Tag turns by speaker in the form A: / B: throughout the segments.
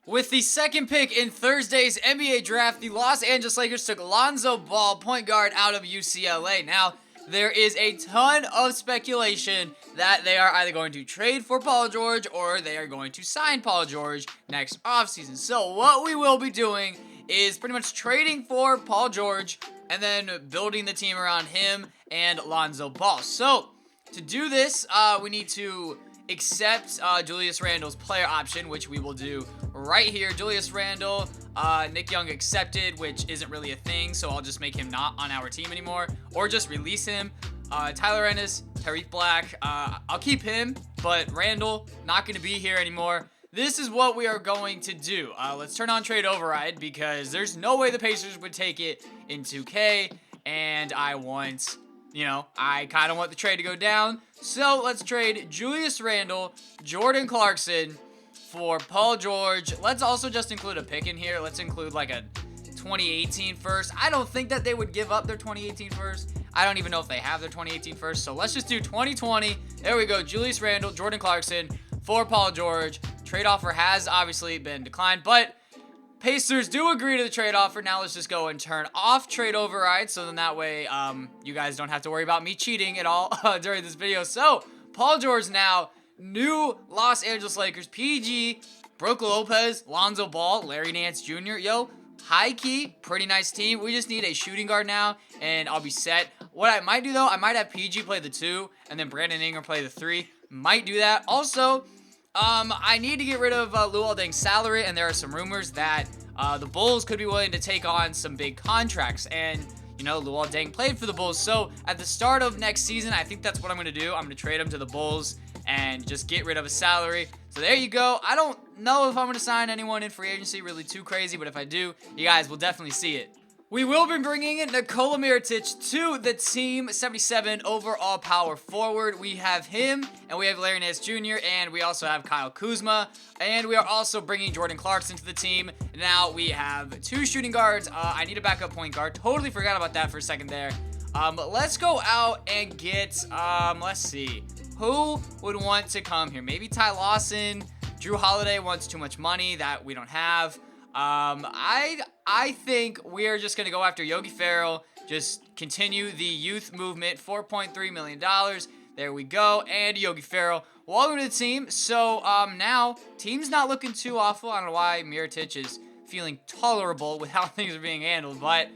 A: With the second pick in Thursday's NBA draft, the Los Angeles Lakers took Lonzo Ball, point guard out of UCLA. Now, there is a ton of speculation that they are either going to trade for Paul George or they are going to sign Paul George next offseason. So what we will be doing is pretty much trading for Paul George and then building the team around him and Lonzo Ball. So to do this, we need to accept Julius Randle's player option, which we will do right here. Julius Randle, Nick Young accepted, which isn't really a thing, so I'll just make him not on our team anymore, or just release him. Tyler Ennis, Tariq Black, I'll keep him, but Randle, not going to be here anymore. This is what we are going to do. Let's turn on trade override, because there's no way the Pacers would take it in 2K, and I kind of want the trade to go down. So let's trade Julius Randle, Jordan Clarkson for Paul George. Let's also just include a pick in here. Let's include like a 2018 first. I don't think that they would give up their 2018 first. I don't even know if they have their 2018 first. So let's just do 2020. There we go. Julius Randle, Jordan Clarkson for Paul George. Trade offer has obviously been declined, but Pacers do agree to the trade offer. Now let's just go and turn off trade override, so then that way you guys don't have to worry about me cheating at all during this video. So Paul George now, new Los Angeles Lakers, PG, Brook Lopez, Lonzo Ball, Larry Nance Jr. Yo, high key, pretty nice team. We just need a shooting guard now, and I'll be set. What I might do though, I might have PG play the 2, and then Brandon Ingram play the 3. Might do that. Also, I need to get rid of Luol Deng's salary, and there are some rumors that the Bulls could be willing to take on some big contracts, and Luol Deng played for the Bulls, so at the start of next season, I think that's what I'm going to do. I'm going to trade him to the Bulls and just get rid of his salary. So there you go. I don't know if I'm going to sign anyone in free agency really too crazy, but if I do, you guys will definitely see it. We will be bringing in Nikola Mirotic to the team, 77 overall power forward. We have him, and we have Larry Nance Jr., and we also have Kyle Kuzma, and we are also bringing Jordan Clarkson to the team. Now we have 2 shooting guards. I need a backup point guard. Totally forgot about that for a second there. But let's go out and get, let's see, who would want to come here? Maybe Ty Lawson. Drew Holiday wants too much money that we don't have. I think we're just going to go after Yogi Ferrell, just continue the youth movement, $4.3 million. There we go, and Yogi Ferrell, welcome to the team. So, now, team's not looking too awful. I don't know why Mirotic is feeling tolerable with how things are being handled, but,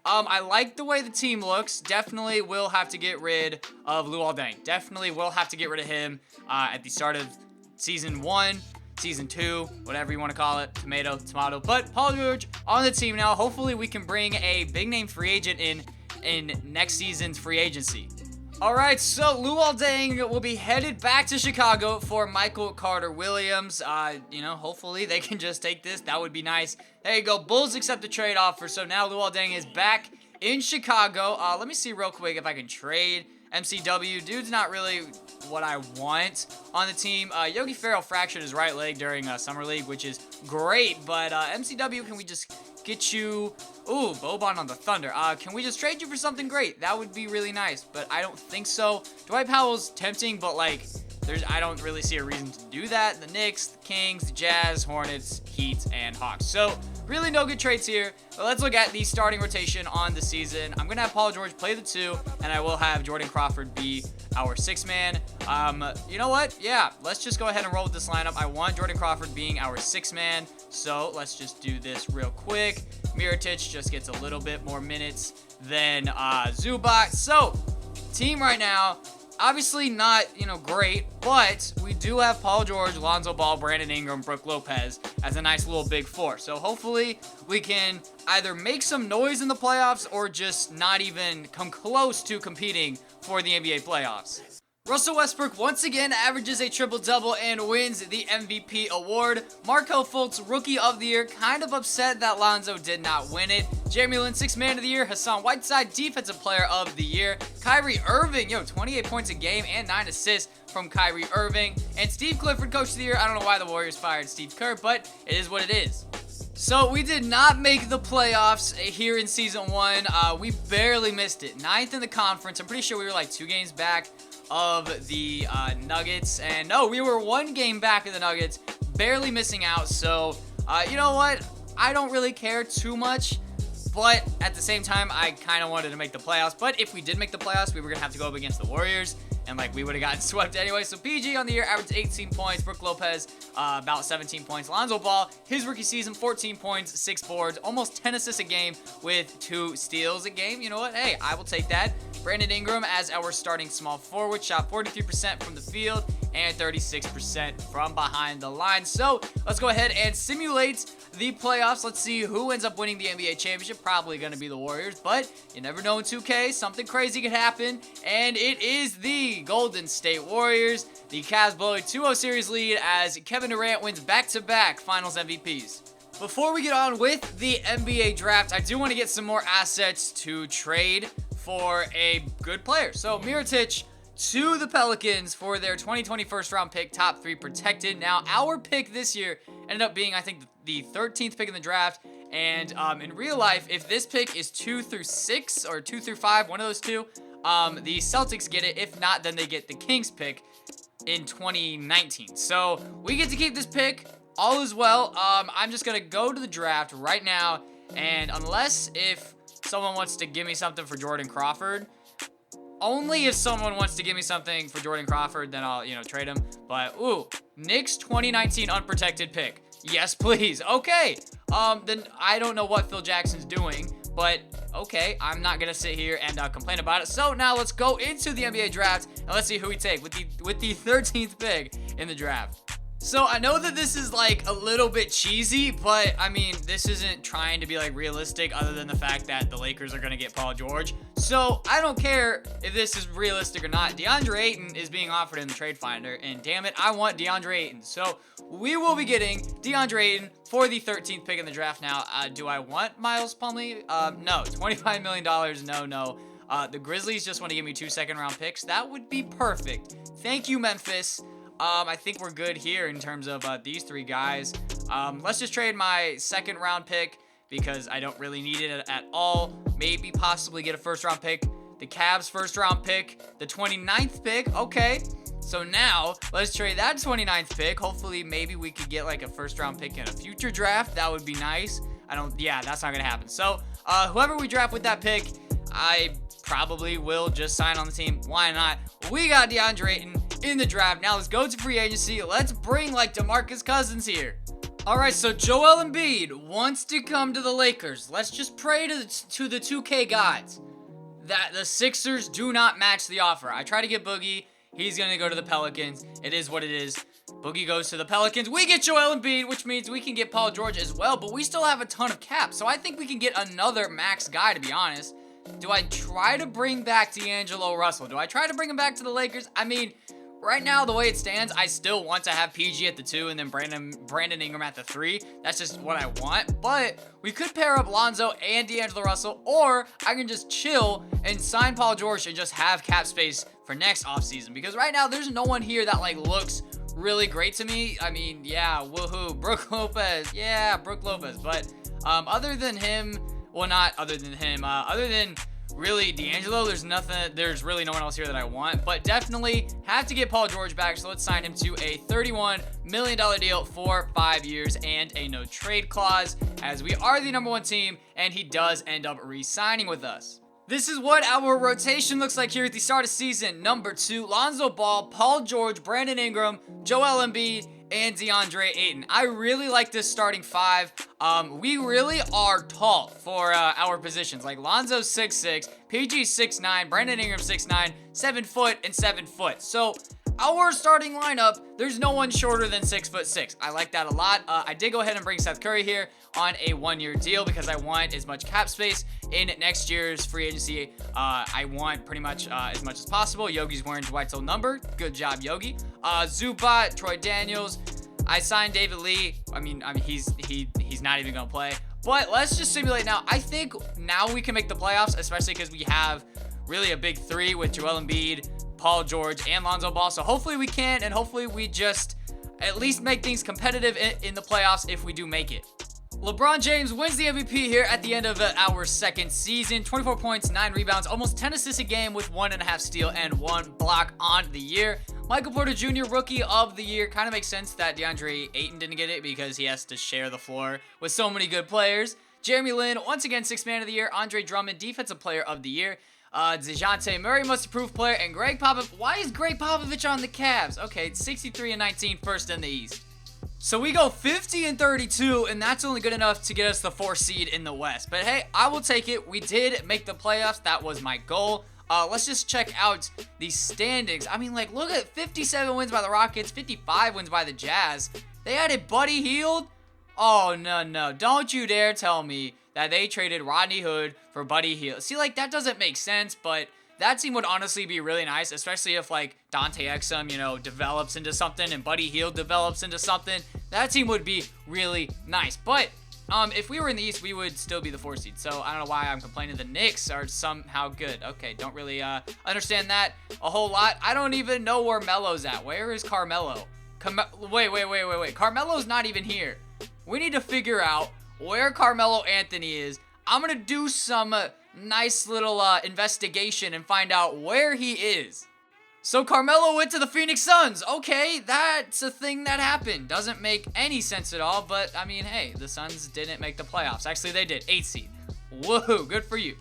A: I like the way the team looks. Definitely will have to get rid of Luol Deng. Definitely will have to get rid of him, at the start of Season 1. Season 2, whatever you want to call it, tomato. But Paul George on the team now. Hopefully we can bring a big name free agent in next season's free agency. All right, so Luol Deng will be headed back to Chicago for Michael Carter-Williams. Hopefully they can just take this. That would be nice. There you go. Bulls accept the trade offer. So now Luol Deng is back in Chicago. Let me see real quick if I can trade MCW. Dude's not really what I want on the team. Yogi Ferrell fractured his right leg during Summer League, which is great, but MCW, can we just get you... Ooh, Boban on the Thunder. Can we just trade you for something great? That would be really nice, but I don't think so. Dwight Powell's tempting, but I don't really see a reason to do that. The Knicks, the Kings, the Jazz, Hornets, Heat, and Hawks. So, really no good trades here. But let's look at the starting rotation on the season. I'm going to have Paul George play the 2, and I will have Jordan Crawford be our 6-man. You know what? Yeah, let's just go ahead and roll with this lineup. I want Jordan Crawford being our 6-man, so let's just do this real quick. Mirotic just gets a little bit more minutes than Zubac. So, team right now, obviously not, great, but we do have Paul George, Lonzo Ball, Brandon Ingram, Brook Lopez as a nice little big 4. So hopefully we can either make some noise in the playoffs or just not even come close to competing for the NBA playoffs. Russell Westbrook once again averages a triple-double and wins the MVP award. Markelle Fultz, Rookie of the Year, kind of upset that Lonzo did not win it. Jeremy Lin, 6th Man of the Year. Hassan Whiteside, Defensive Player of the Year. Kyrie Irving, 28 points a game and 9 assists from Kyrie Irving. And Steve Clifford, Coach of the Year. I don't know why the Warriors fired Steve Kerr, but it is what it is. So we did not make the playoffs here in Season 1. We barely missed it. 9th in the conference. I'm pretty sure we were like 2 games back of the Nuggets. And no, we were 1 game back of the Nuggets, barely missing out. So You know what? I don't really care too much. But at the same time, I kind of wanted to make the playoffs. But if we did make the playoffs, we were going to have to go up against the Warriors. And, like, we would have gotten swept anyway. So, PG on the year averaged 18 points. Brook Lopez, about 17 points. Lonzo Ball, his rookie season, 14 points, 6 boards, almost 10 assists a game with 2 steals a game. You know what? Hey, I will take that. Brandon Ingram as our starting small forward. Shot 43% from the field and 36% from behind the line. So, let's go ahead and simulate the playoffs. Let's see who ends up winning the NBA championship. Probably going to be the Warriors, but you never know in 2K. Something crazy could happen, and it is the Golden State Warriors. The Cavs blow a 2-0 series lead as Kevin Durant wins back-to-back Finals MVPs. Before we get on with the NBA draft, I do want to get some more assets to trade for a good player. So, Mirotic to the Pelicans for their 2020 first-round pick, top 3 protected. Now, our pick this year ended up being, I think, the 13th pick in the draft. And in real life, if this pick is 2 through 6 or 2 through 5, one of those two, the Celtics get it. If not, then they get the Kings pick in 2019. So we get to keep this pick. All is well. I'm just going to go to the draft right now. And unless if someone wants to give me something for Jordan Crawford, only if someone wants to give me something for Jordan Crawford, then I'll, trade him. But, ooh, Knicks 2019 unprotected pick. Yes, please. Okay. Then I don't know what Phil Jackson's doing, but okay, I'm not gonna sit here and complain about it. So now let's go into the NBA draft and let's see who we take with the 13th pick in the draft. So I know that this is like a little bit cheesy, but I mean, this isn't trying to be like realistic other than the fact that the Lakers are going to get Paul George. So I don't care if this is realistic or not. DeAndre Ayton is being offered in the trade finder, and damn it, I want DeAndre Ayton. So we will be getting DeAndre Ayton for the 13th pick in the draft. Now, do I want Miles Plumlee? No. $25 million, no. The Grizzlies just want to give me 2 second-round picks. That would be perfect. Thank you, Memphis. I think we're good here in terms of these 3 guys. Let's just trade my second round pick because I don't really need it at all. Maybe possibly get a first round pick. The Cavs first round pick. The 29th pick. Okay. So now let's trade that 29th pick. Hopefully maybe we could get like a first round pick in a future draft. That would be nice. That's not going to happen. So whoever we draft with that pick, I probably will just sign on the team. Why not? We got DeAndre Ayton in the draft. Now let's go to free agency. Let's bring like DeMarcus Cousins here. All right, so Joel Embiid wants to come to the Lakers. Let's just pray to the 2K gods that the Sixers do not match the offer. I try to get Boogie. He's going to go to the Pelicans. It is what it is. Boogie goes to the Pelicans. We get Joel Embiid, which means we can get Paul George as well, but we still have a ton of cap. So I think we can get another max guy, to be honest. Do I try to bring back D'Angelo Russell? Do I try to bring him back to the Lakers? I mean, right now, the way it stands, I still want to have PG at the 2 and then Brandon Ingram at the 3. That's just what I want. But we could pair up Lonzo and D'Angelo Russell, or I can just chill and sign Paul George and just have cap space for next offseason. Because right now, there's no one here that like looks really great to me. I mean, yeah, woohoo, Brook Lopez. Yeah, Brook Lopez. But other than him, well, not other than him, other than really D'Angelo, there's really no one else here that I want, but definitely have to get Paul George back. So let's sign him to a $31 million deal for 5 years and a no trade clause, as we are the number 1 team and he does end up re-signing with us. This is what our rotation looks like here at the start of season number 2. Lonzo Ball, Paul George, Brandon Ingram, Joel Embiid, and DeAndre Ayton. I really like this starting 5. We really are tall for our positions. Like Lonzo's 6'6", PG's 6'9", Brandon Ingram 6'9", 7 foot, and 7 foot. So our starting lineup, there's no one shorter than 6'6". I like that a lot. I did go ahead and bring Seth Curry here on a 1-year deal because I want as much cap space in next year's free agency. I want pretty much as much as possible. Yogi's wearing Dwight's old number. Good job, Yogi. Zubac, Troy Daniels. I signed David Lee. I mean, he's not even gonna play. But let's just simulate now. I think now we can make the playoffs, especially because we have really a big 3 with Joel Embiid, Paul George, and Lonzo Ball. So hopefully we can, and hopefully we just at least make things competitive in the playoffs if we do make it. LeBron James wins the MVP here at the end of our second season. 24 points, 9 rebounds, almost 10 assists a game with 1.5 steal and 1 block on the year. Michael Porter Jr., Rookie of the Year. Kind of makes sense that DeAndre Ayton didn't get it because he has to share the floor with so many good players. Jeremy Lin, once again, 6th Man of the Year. Andre Drummond, Defensive Player of the Year. DeJounte Murray, Most Improved Player. And Greg Popovich. Why is Greg Popovich on the Cavs? Okay, 63-19, first in the East. So we go 50-32, and that's only good enough to get us the 4th seed in the West. But hey, I will take it. We did make the playoffs. That was my goal. Let's just check out the standings. I mean, like, look at 57 wins by the Rockets, 55 wins by the Jazz. They added Buddy Hield. Oh, no. Don't you dare tell me that they traded Rodney Hood for Buddy Hield. See, like, that doesn't make sense, but that team would honestly be really nice, especially if, like, Dante Exum, develops into something and Buddy Hield develops into something. That team would be really nice. But if we were in the East, we would still be the 4th seed. So I don't know why I'm complaining. The Knicks are somehow good. Okay, don't really understand that a whole lot. I don't even know where Melo's at. Where is Carmelo? Wait. Carmelo's not even here. We need to figure out where Carmelo Anthony is. I'm going to do some nice little investigation and find out where he is. So Carmelo went to the Phoenix Suns. Okay, that's a thing that happened. Doesn't make any sense at all, but I mean, hey, the Suns didn't make the playoffs. Actually, they did. 8th seed. Woohoo, good for you.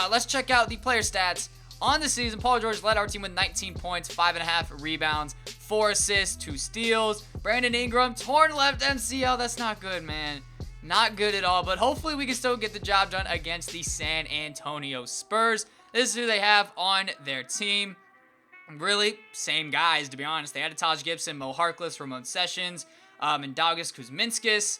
A: Let's check out the player stats. On the season, Paul George led our team with 19 points, 5.5 rebounds, 4 assists, 2 steals. Brandon Ingram, torn left MCL. That's not good, man. Not good at all, but hopefully we can still get the job done against the San Antonio Spurs. This is who they have on their team. Really, same guys, to be honest. They added Taj Gibson, Mo Harkless, Ramon Sessions, and Daugus Kuzminskis.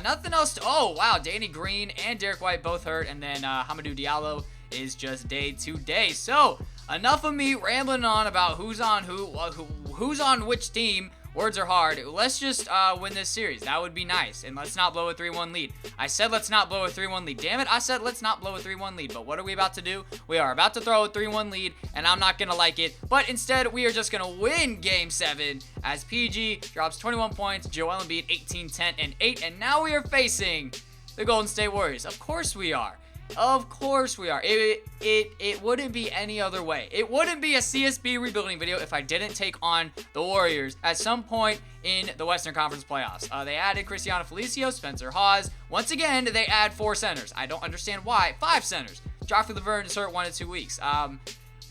A: Nothing else. Oh, wow. Danny Green and Derek White both hurt, and then Hamidou Diallo is just day to day. So, enough of me rambling on about who's on who's on which team. Words are hard. Let's just win this series. That would be nice. And let's not blow a 3-1 lead. I said let's not blow a 3-1 lead. Damn it, I said let's not blow a 3-1 lead. But what are we about to do? We are about to throw a 3-1 lead, and I'm not going to like it. But instead, we are just going to win Game 7 as PG drops 21 points, Joel Embiid 18, 10, and 8. And now we are facing the Golden State Warriors. Of course we are. Of course we are. It wouldn't be any other way. It wouldn't be a CSB rebuilding video if I didn't take on the Warriors at some point in the Western Conference playoffs. They added Cristiano Felicio, Spencer Hawes. Once again, they add 4 centers. I don't understand why. 5 centers. Joffrey Laverne is hurt 1 to 2 weeks.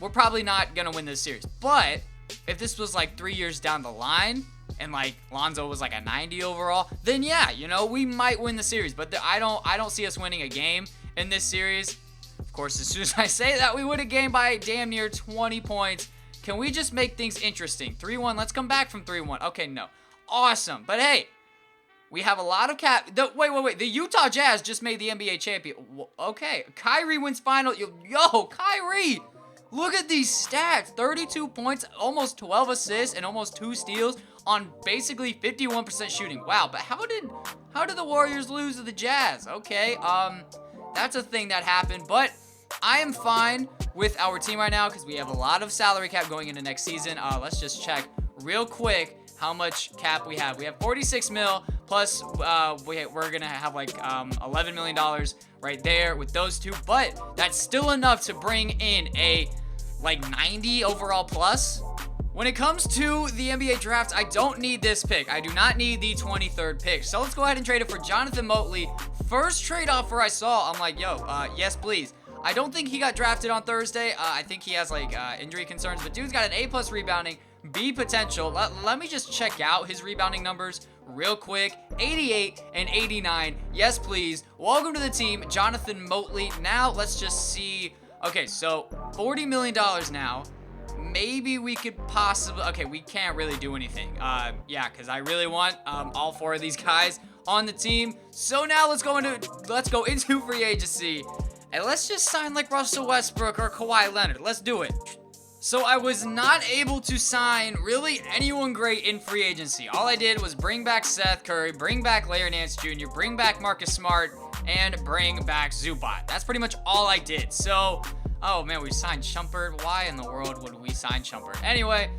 A: We're probably not going to win this series. But if this was like 3 years down the line, and like Lonzo was like a 90 overall, then yeah, we might win the series. But I don't see us winning a game in this series. Of course, as soon as I say that, we win a game by damn near 20 points. Can we just make things interesting? 3-1. Let's come back from 3-1. Okay, no. Awesome. But hey, we have a lot of wait. The Utah Jazz just made the NBA champion. Okay. Kyrie wins final. Yo, Kyrie. Look at these stats. 32 points, almost 12 assists, and almost 2 steals on basically 51% shooting. Wow, but how did the Warriors lose to the Jazz? Okay, that's a thing that happened, but I am fine with our team right now because we have a lot of salary cap going into next season. Let's just check real quick how much cap we have. We have 46 mil plus we're gonna have like $11 million right there with those two, but that's still enough to bring in a like 90 overall plus. When it comes to the NBA draft, I don't need this pick. I do not need the 23rd pick. So let's go ahead and trade it for Jonathan Motley. First trade offer I saw, I'm like, yo, yes, please. I don't think he got drafted on Thursday. I think he has like injury concerns, but dude's got an A+ rebounding, B potential. Let me just check out his rebounding numbers real quick. 88 and 89. Yes, please. Welcome to the team, Jonathan Motley. Now let's just see. Okay, so $40 million now. Maybe we could possibly, okay, we can't really do anything. Yeah, because I really want all 4 of these guys on the team. So now let's go into free agency, and let's just sign like Russell Westbrook or Kawhi Leonard. Let's do it. So I was not able to sign really anyone great in free agency. All I did was bring back Seth Curry, bring back Larry Nance Jr., bring back Marcus Smart, and bring back Zubac. That's pretty much all I did. So, oh man, we signed Shumpert. Why in the world would we sign Shumpert? Anyway,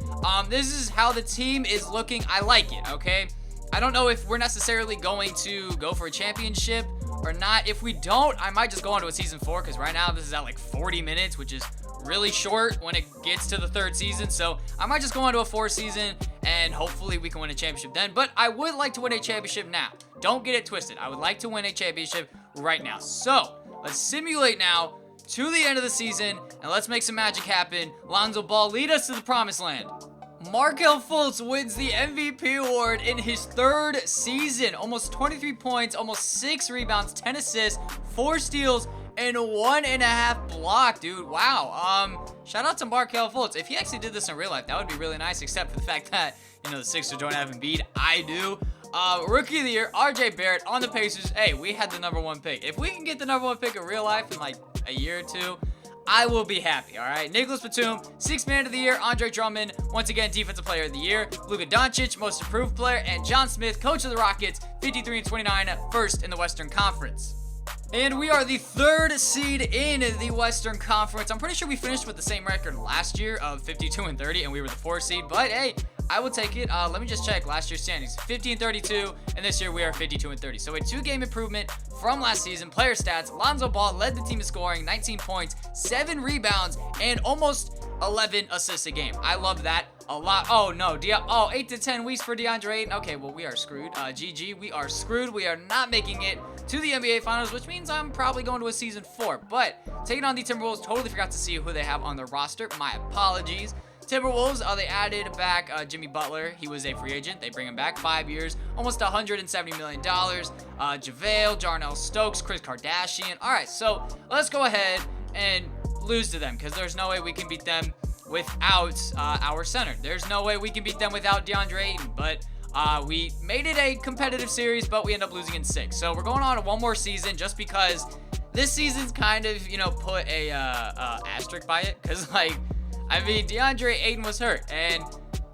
A: this is how the team is looking. I like it, okay? I don't know if we're necessarily going to go for a championship or not. If we don't, I might just go on to a season 4, because right now this is at like 40 minutes, which is really short when it gets to the 3rd season. So I might just go on to a 4th season and hopefully we can win a championship then. But I would like to win a championship now. Don't get it twisted. I would like to win a championship right now. So let's simulate now to the end of the season and let's make some magic happen. Lonzo Ball, lead us to the promised land. Markelle Fultz wins the MVP award in his 3rd season. Almost 23 points, almost 6 rebounds, 10 assists, 4 steals, and 1.5 block, dude. Wow. Shout out to Markelle Fultz. If he actually did this in real life, that would be really nice, except for the fact that, you know, the Sixers don't have Embiid. I do. Rookie of the Year, RJ Barrett on the Pacers. Hey, we had the #1 pick. If we can get the #1 pick in real life in like a year or two, I will be happy, all right? Nicholas Batum, 6th Man of the Year. Andre Drummond, once again, Defensive Player of the Year. Luka Doncic, Most Improved Player. And John Smith, Coach of the Rockets, 53-29, first in the Western Conference. And we are the 3rd seed in the Western Conference. I'm pretty sure we finished with the same record last year of 52-30, and we were the 4th seed. But hey, I will take it. Let me just check last year's standings. 50-32, and this year we are 52-30. So a 2-game improvement from last season. Player stats: Lonzo Ball led the team in scoring, 19 points, 7 rebounds, and almost 11 assists a game. I love that a lot. Oh no, 8 to 10 weeks for DeAndre Ayton. Okay, well, we are screwed. GG, we are screwed. We are not making it to the NBA Finals, which means I'm probably going to a season 4. But taking on the Timberwolves, totally forgot to see who they have on their roster. My apologies. Timberwolves, they added back Jimmy Butler. He was a free agent. They bring him back 5 years, almost $170 million. JaVale, Jarnell Stokes, Chris Kardashian. All right, so let's go ahead and lose to them, because there's no way we can beat them without our center. There's no way we can beat them without DeAndre Ayton. But we made it a competitive series, but we end up losing in 6. So we're going on to one more season, just because this season's kind of, you know, put a asterisk by it, because like, I mean, DeAndre Ayton was hurt, and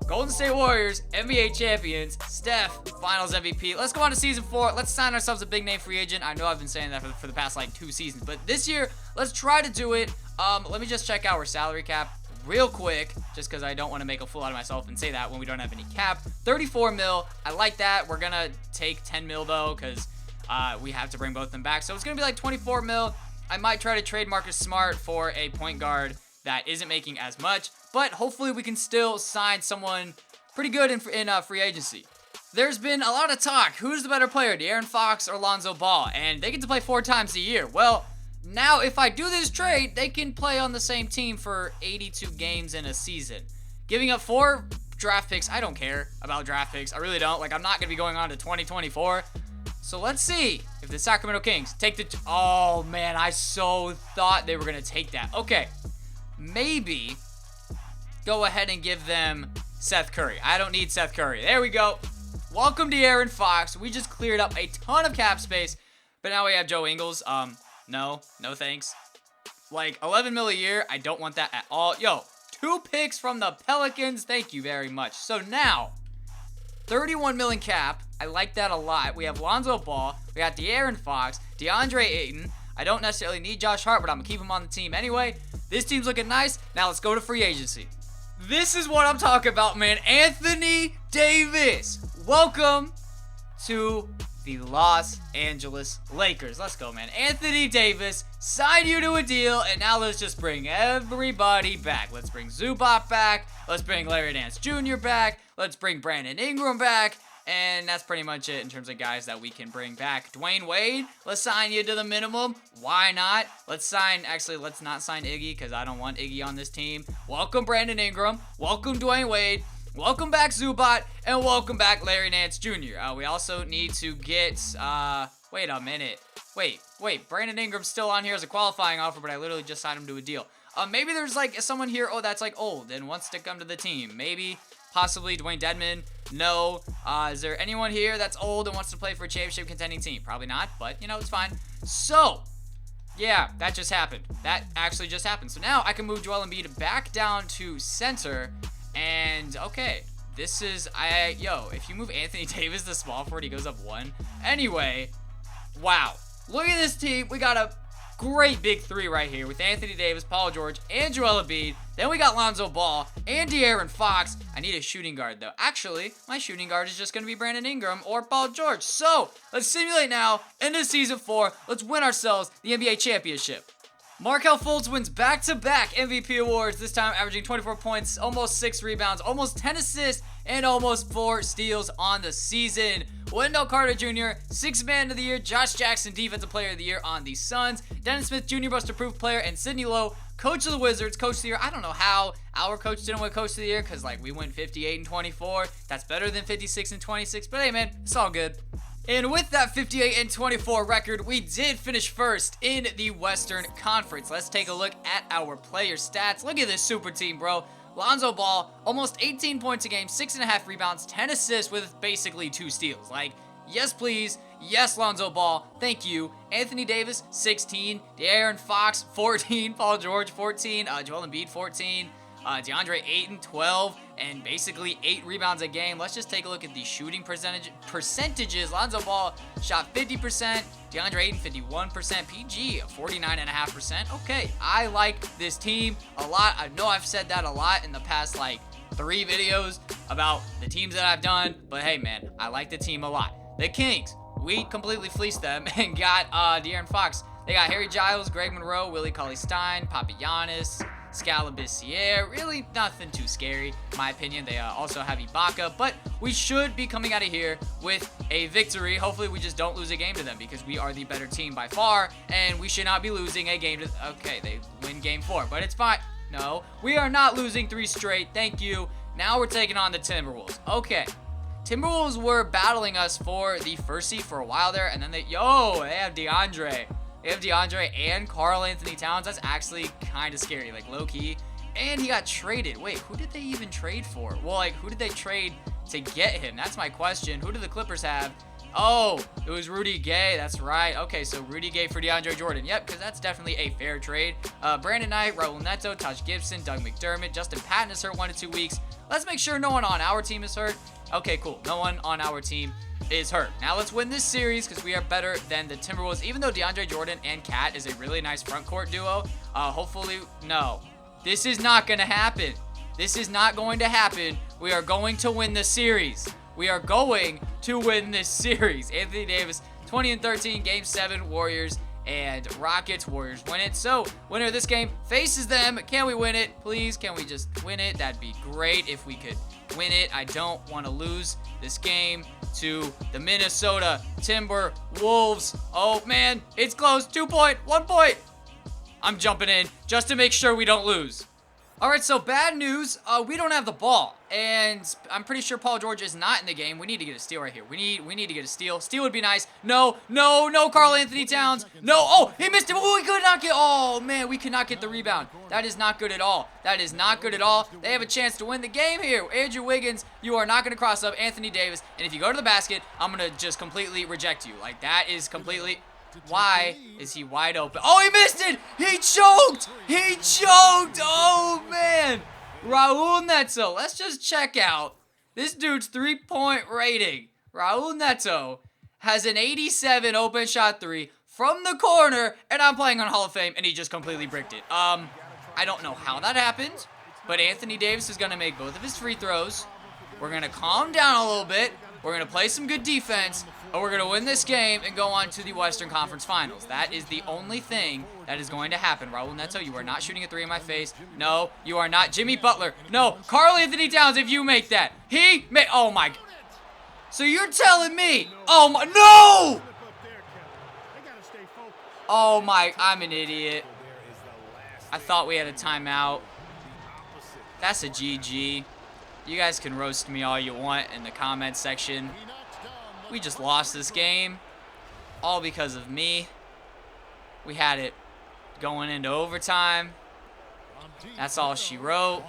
A: Golden State Warriors, NBA champions, Steph, Finals MVP. Let's go on to season 4. Let's sign ourselves a big name free agent. I know I've been saying that for the past like 2 seasons, but this year, let's try to do it. Let me just check our salary cap real quick, just because I don't want to make a fool out of myself and say that when we don't have any cap. 34 mil. I like that. We're going to take 10 mil though, because we have to bring both of them back. So it's going to be like 24 mil. I might try to trade Marcus Smart for a point guard that isn't making as much, but hopefully we can still sign someone pretty good in free agency. There's been a lot of talk. Who's the better player, De'Aaron Fox or Lonzo Ball? And they get to play 4 times a year. Well, now if I do this trade, they can play on the same team for 82 games in a season. Giving up 4 draft picks, I don't care about draft picks. I really don't. Like, I'm not going to be going on to 2024. So let's see if the Sacramento Kings take the... Oh, man, I so thought they were going to take that. Okay. Maybe go ahead and give them Seth Curry. I don't need Seth Curry. There we go. Welcome to De'Aaron Fox. We just cleared up a ton of cap space, but now we have Joe Ingles. No thanks. Like 11 mil a year, I don't want that at all. Yo, 2 picks from the Pelicans. Thank you very much. So now, 31 million cap. I like that a lot. We have Lonzo Ball. We got De'Aaron Fox, DeAndre Ayton. I don't necessarily need Josh Hart, but I'm going to keep him on the team anyway. This team's looking nice. Now let's go to free agency. This is what I'm talking about, man. Anthony Davis. Welcome to the Los Angeles Lakers. Let's go, man. Anthony Davis signed you to a deal, and now let's just bring everybody back. Let's bring Zubac back. Let's bring Larry Nance Jr. back. Let's bring Brandon Ingram back. And that's pretty much it in terms of guys that we can bring back. Dwayne Wade, let's sign you to the minimum. Why not? Let's not sign Iggy, because I don't want Iggy on this team. Welcome Brandon Ingram. Welcome Dwayne Wade. Welcome back Zubac. And welcome back Larry Nance Jr. We also need to get, wait a minute. Wait, Brandon Ingram's still on here as a qualifying offer, but I literally just signed him to a deal. Maybe there's like someone here, that's like old and wants to come to the team. Maybe, possibly Dwayne Dedmon. No. Is there anyone here that's old and wants to play for a championship contending team? Probably not, but, you know, it's fine. So, yeah, that just happened. That actually just happened. So now I can move Joel Embiid back down to center. And, okay, this is, if you move Anthony Davis to small forward, he goes up 1. Anyway, wow. Look at this team. We got a great big three right here with Anthony Davis, Paul George, and Joel Embiid. Then we got Lonzo Ball and De'Aaron Fox. I need a shooting guard, though. Actually, my shooting guard is just going to be Brandon Ingram or Paul George. So, let's simulate now into Season 4. Let's win ourselves the NBA championship. Markelle Fultz wins back-to-back MVP awards, this time averaging 24 points, almost 6 rebounds, almost 10 assists, and almost 4 steals on the season. Wendell Carter Jr., 6th Man of the Year, Josh Jackson, Defensive Player of the Year on the Suns, Dennis Smith Jr., Most Improved Player, and Sidney Lowe, Coach of the Wizards, Coach of the Year. I don't know how our coach didn't win Coach of the Year, because, like, we went 58 and 24. That's better than 56 and 26, but hey, man, it's all good. And with that 58 and 24 record, we did finish first in the Western Conference. Let's take a look at our player stats. Look at this super team, bro. Lonzo Ball, almost 18 points a game, 6.5 rebounds, 10 assists with basically 2 steals. Like, yes, please. Yes, Lonzo Ball. Thank you. Anthony Davis, 16. De'Aaron Fox, 14. Paul George, 14. Joel Embiid, 14. DeAndre Ayton, 12, and basically 8 rebounds a game. Let's just take a look at the shooting percentages. Lonzo Ball shot 50%, DeAndre Ayton 51%, PG 49.5%. Okay, I like this team a lot. I know I've said that a lot in the past, like, 3 videos about the teams that I've done, but hey, man, I like the team a lot. The Kings, we completely fleeced them and got De'Aaron Fox. They got Harry Giles, Greg Monroe, Willie Cauley-Stein, Papagiannis, Scalabrine, really nothing too scary, in my opinion. They also have Ibaka, but we should be coming out of here with a victory. Hopefully we just don't lose a game to them, because we are the better team by far, and we should not be losing a game to... Okay, they win game 4, but it's fine. No, we are not losing 3 straight. Thank you. Now we're taking on the Timberwolves. Okay. Timberwolves were battling us for the first seed for a while there, and then they have DeAndre. They have DeAndre and Karl Anthony Towns. That's actually kind of scary, like low-key. And he got traded. Wait, who did they even trade for? Well, like, who did they trade to get him? That's my question. Who do the Clippers have? Oh, it was Rudy Gay. That's right. Okay, so Rudy Gay for DeAndre Jordan. Yep, because that's definitely a fair trade. Brandon Knight, Raul Neto, Taj Gibson, Doug McDermott, Justin Patton is hurt 1 to 2 weeks. Let's make sure no one on our team is hurt. Okay, cool. No one on our team is hurt. Now let's win this series, because we are better than the Timberwolves. Even though DeAndre Jordan and Cat is a really nice front court duo, hopefully, no. This is not going to happen. This is not going to happen. We are going to win the series. We are going to win this series. Anthony Davis, 20 and 13, Game 7, Warriors and Rockets. Warriors win it. So, winner of this game faces them. Can we win it? Please, can we just win it? That'd be great if we could win it. I don't want to lose this game to the Minnesota Timberwolves. Oh, man, it's close. 2 point, 1 point. I'm jumping in just to make sure we don't lose. All right, so bad news. We don't have the ball, and I'm pretty sure Paul George is not in the game. We need to get a steal right here. We need to get a steal. Steal would be nice. No, Karl Anthony Towns. No, oh, he missed it. Oh, we could not get, oh, man, we could not get the rebound. That is not good at all. That is not good at all. They have a chance to win the game here. Andrew Wiggins, you are not going to cross up Anthony Davis, and if you go to the basket, I'm going to just completely reject you. Like, that is completely... Why is he wide open? Oh, he missed it! He choked! He choked! Oh, man! Raul Neto. Let's just check out this dude's 3-point rating. Raul Neto has an 87 open shot 3 from the corner, and I'm playing on Hall of Fame, and he just completely bricked it. I don't know how that happened, but Anthony Davis is going to make both of his free throws. We're going to calm down a little bit. We're going to play some good defense, and we're going to win this game and go on to the Western Conference Finals. That is the only thing that is going to happen. Raul Neto, you are not shooting a 3 in my face. No, you are not. Jimmy Butler. No, Karl Anthony Towns, if you make that. Oh, my. So you're telling me. Oh, my. No! Oh, my. I'm an idiot. I thought we had a timeout. That's a GG. You guys can roast me all you want in the comments section. We just lost this game, all because of me. We had it going into overtime. That's all she wrote.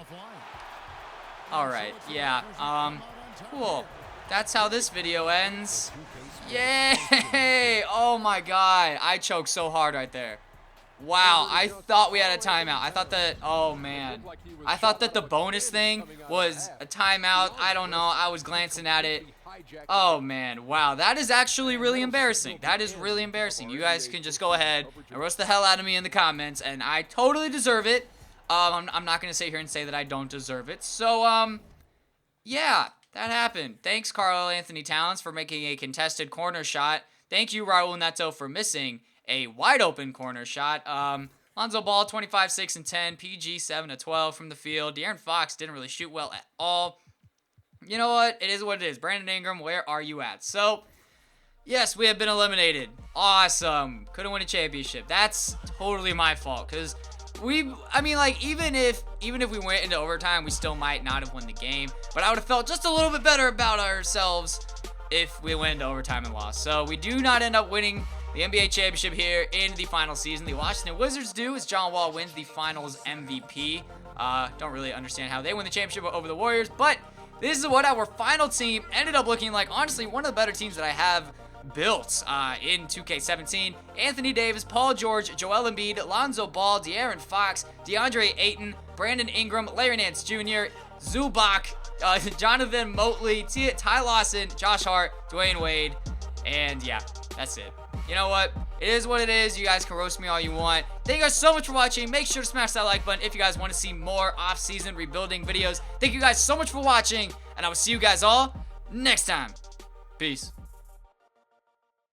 A: All right, yeah, cool. That's how this video ends. Yay! Oh my God, I choked so hard right there. Wow, I thought we had a timeout. I thought that, oh man. I thought that the bonus thing was a timeout. I don't know, I was glancing at it. Oh, man. Wow. That is actually really embarrassing. That is really embarrassing. You guys can just go ahead and roast the hell out of me in the comments, and I totally deserve it. I'm not going to sit here and say that I don't deserve it. So, yeah, that happened. Thanks, Carl Anthony Towns, for making a contested corner shot. Thank you, Raul Neto, for missing a wide-open corner shot. Lonzo Ball, 25, 6, and 10. PG, 7 of 12 from the field. De'Aaron Fox didn't really shoot well at all. You know what? It is what it is. Brandon Ingram, where are you at? So, yes, we have been eliminated. Awesome. Couldn't win a championship. That's totally my fault, because even if we went into overtime, we still might not have won the game. But I would have felt just a little bit better about ourselves if we went into overtime and lost. So we do not end up winning the NBA championship here in the final season. The Washington Wizards do, as John Wall wins the finals MVP. Don't really understand how they win the championship over the Warriors, but this is what our final team ended up looking like. Honestly, one of the better teams that I have built in 2K17. Anthony Davis, Paul George, Joel Embiid, Lonzo Ball, De'Aaron Fox, DeAndre Ayton, Brandon Ingram, Larry Nance Jr., Zubac, Jonathan Motley, Ty Lawson, Josh Hart, Dwayne Wade, and yeah, that's it. You know what? It is what it is. You guys can roast me all you want. Thank you guys so much for watching. Make sure to smash that like button if you guys want to see more off-season rebuilding videos. Thank you guys so much for watching, and I will see you guys all next time. Peace.